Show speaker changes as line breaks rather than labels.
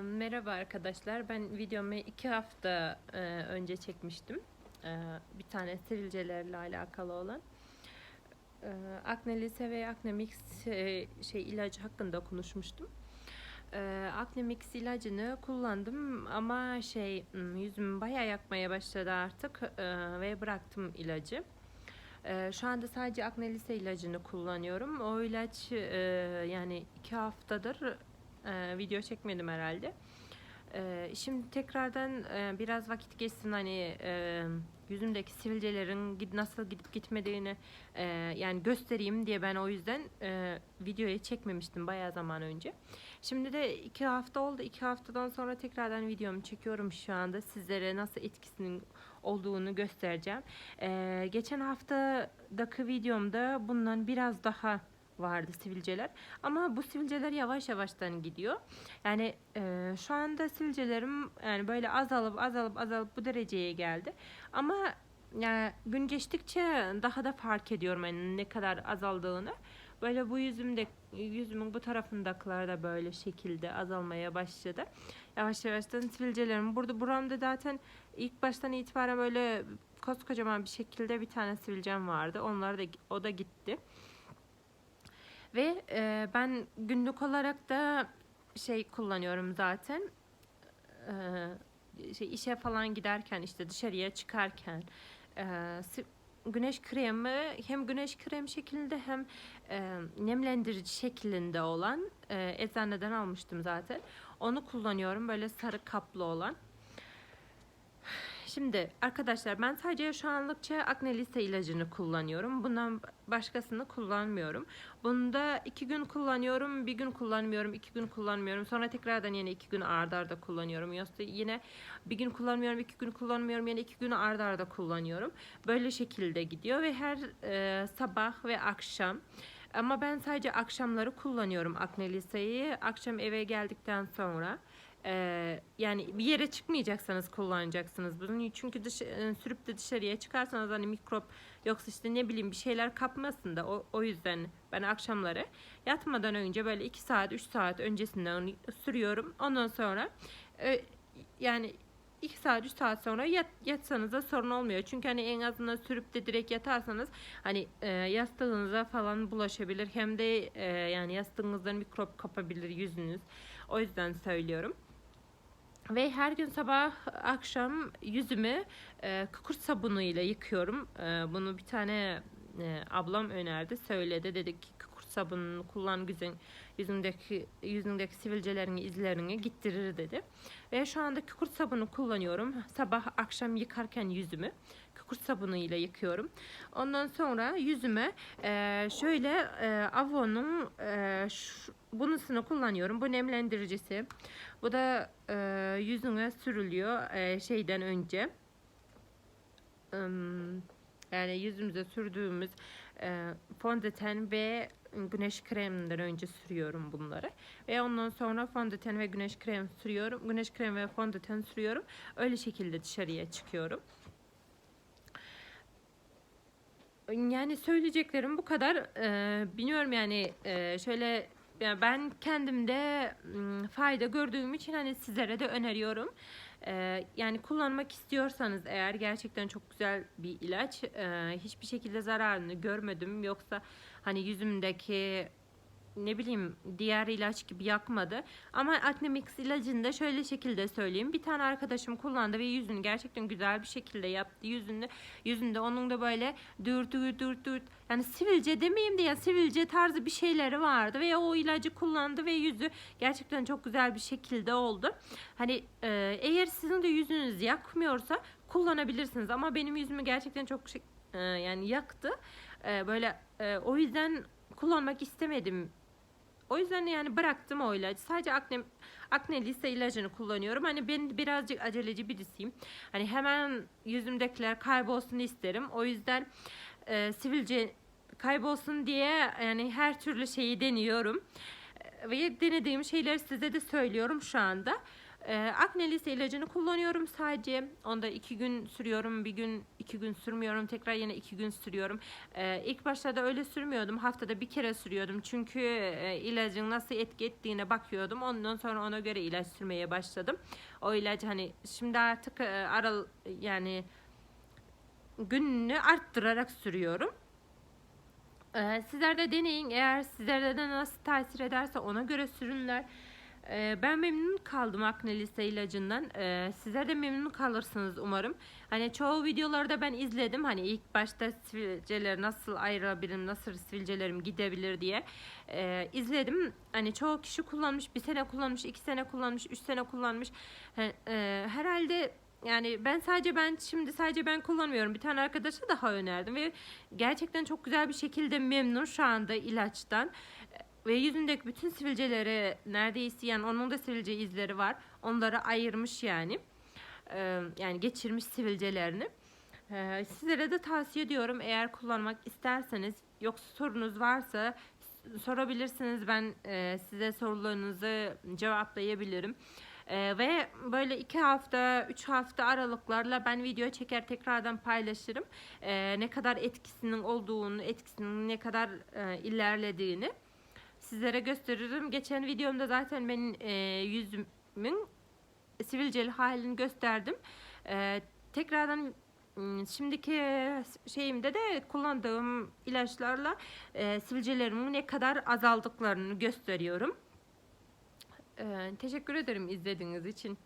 Merhaba arkadaşlar. Ben videomu 2 hafta önce çekmiştim. Bir tane sivilcelerle alakalı olan. Akne ve Akne Mix ilacı hakkında konuşmuştum. Akne Mix ilacını kullandım ama yüzümü bayağı yakmaya başladı artık ve bıraktım ilacı. Şu anda sadece Akne ilacını kullanıyorum. O ilaç yani 2 haftadır video çekmedim herhalde. Şimdi tekrardan biraz vakit geçsin, hani yüzümdeki sivilcelerin nasıl gidip gitmediğini yani göstereyim diye ben o yüzden videoyu çekmemiştim bayağı zaman önce. Şimdi de 2 hafta oldu. 2 haftadan sonra tekrardan videomu çekiyorum şu anda. Sizlere nasıl etkisinin olduğunu göstereceğim. Geçen haftadaki videomda bundan biraz daha vardı sivilceler. Ama bu sivilceler yavaş yavaştan gidiyor. Yani şu anda sivilcelerim yani böyle azalıp bu dereceye geldi. Ama yani gün geçtikçe daha da fark ediyorum yani ne kadar azaldığını. Böyle bu yüzümün bu tarafındakiler de böyle şekilde azalmaya başladı. Yavaş yavaştan sivilcelerim. Burada buramda zaten ilk baştan itibaren böyle koskocaman bir şekilde bir tane sivilcem vardı. O da gitti. Ve ben günlük olarak da kullanıyorum zaten. İşe falan giderken, işte dışarıya çıkarken güneş kremi, hem güneş kremi şeklinde hem nemlendirici şeklinde olan eczaneden almıştım zaten. Onu kullanıyorum, böyle sarı kaplı olan. Şimdi arkadaşlar, ben sadece şu anlıkça Akne ilacını kullanıyorum. Bundan başkasını kullanmıyorum. Bunda 2 gün kullanıyorum, bir gün kullanmıyorum, 2 gün kullanmıyorum. Sonra tekrardan yine 2 gün ard arda kullanıyorum. Yoksa yine bir gün kullanmıyorum, 2 gün kullanmıyorum, yine 2 gün ard arda kullanıyorum. Böyle şekilde gidiyor ve her sabah ve akşam. Ama ben sadece akşamları kullanıyorum Akne Akşam eve geldikten sonra. Yani bir yere çıkmayacaksanız kullanacaksınız bunu. Çünkü sürüp de dışarıya çıkarsanız hani mikrop, yoksa işte ne bileyim bir şeyler kapmasın da o yüzden ben akşamları yatmadan önce böyle 2 saat 3 saat öncesinden onu sürüyorum. Ondan sonra yani 2 saat 3 saat sonra yatsanız da sorun olmuyor. Çünkü hani en azından sürüp de direkt yatarsanız hani yastığınıza falan bulaşabilir. Hem de yani yastığınızdan mikrop kapabilir yüzünüz. O yüzden söylüyorum. Ve her gün sabah akşam yüzümü kükürt sabunuyla yıkıyorum. Bunu bir tane ablam önerdi, söyledi. Dedi ki kükürt sabununu kullan, yüzündeki sivilcelerini, izlerini gittirir dedi. Ve şu anda kükürt sabunu kullanıyorum. Sabah akşam yıkarken yüzümü kükürt sabunuyla yıkıyorum. Ondan sonra yüzüme Avon'un bunusunu kullanıyorum. Bu nemlendiricisi. Bu da yüzüne sürülüyor şeyden önce. Yani yüzümüze sürdüğümüz fondöten ve güneş kreminden önce sürüyorum bunları. Ve ondan sonra fondöten ve güneş kremi sürüyorum. Güneş kremi ve fondöten sürüyorum. Öyle şekilde dışarıya çıkıyorum. Yani söyleyeceklerim bu kadar. Bilmiyorum yani yani ben kendimde fayda gördüğüm için hani sizlere de öneriyorum. Yani kullanmak istiyorsanız eğer, gerçekten çok güzel bir ilaç. Hiçbir şekilde zararını görmedim. Yoksa hani yüzümdeki ne bileyim diğer ilaç gibi yakmadı. Ama Acne Mix ilacını da şöyle şekilde söyleyeyim. Bir tane arkadaşım kullandı ve yüzünü gerçekten güzel bir şekilde yaptı. Yüzünde onun da böyle dürt yani sivilce demeyeyim de ya sivilce tarzı bir şeyleri vardı ve o ilacı kullandı ve yüzü gerçekten çok güzel bir şekilde oldu. Hani eğer sizin de yüzünüz yakmıyorsa kullanabilirsiniz ama benim yüzümü gerçekten çok yani yaktı. O yüzden kullanmak istemedim. O yüzden yani bıraktım o ilacı. Sadece akne ilacını kullanıyorum. Hani ben birazcık aceleci birisiyim. Hani hemen yüzümdekiler kaybolsun isterim. O yüzden sivilce kaybolsun diye yani her türlü şeyi deniyorum. Ve denediğim şeyleri size de söylüyorum şu anda. Akne lise ilacını kullanıyorum sadece. Onda 2 gün sürüyorum, bir gün 2 gün sürmüyorum, tekrar yine 2 gün sürüyorum. İlk başlarda öyle sürmüyordum, haftada bir kere sürüyordum çünkü ilacın nasıl etki ettiğine bakıyordum. Ondan sonra ona göre ilaç sürmeye başladım. O ilacı hani şimdi artık yani gününü arttırarak sürüyorum. Sizler de deneyin. Eğer sizlere de nasıl tasir ederse ona göre sürünler. Ben memnun kaldım akne lise ilacından. Sizler de memnun kalırsınız umarım. Hani çoğu videolarda ben izledim. Hani ilk başta sivilceleri nasıl ayırabilirim, nasıl sivilcelerim gidebilir diye izledim. Hani çoğu kişi kullanmış, bir sene kullanmış, 2 sene kullanmış, 3 sene kullanmış. Herhalde yani sadece ben kullanmıyorum. Bir tane arkadaşa daha önerdim ve gerçekten çok güzel bir şekilde memnun şu anda ilaçtan. Ve yüzündeki bütün sivilceleri neredeyse, yani onun da sivilce izleri var. Onları ayırmış yani. Yani geçirmiş sivilcelerini. Sizlere de tavsiye ediyorum, eğer kullanmak isterseniz, yoksa sorunuz varsa sorabilirsiniz. Ben size sorularınızı cevaplayabilirim. Ve böyle 2 hafta 3 hafta aralıklarla ben video çeker tekrardan paylaşırım. Ne kadar etkisinin olduğunu, etkisinin ne kadar ilerlediğini sizlere gösteririm. Geçen videomda zaten benim yüzümün sivilceli halini gösterdim. Tekrardan şimdiki şeyimde de kullandığım ilaçlarla sivilcelerimin ne kadar azaldıklarını gösteriyorum. Teşekkür ederim izlediğiniz için.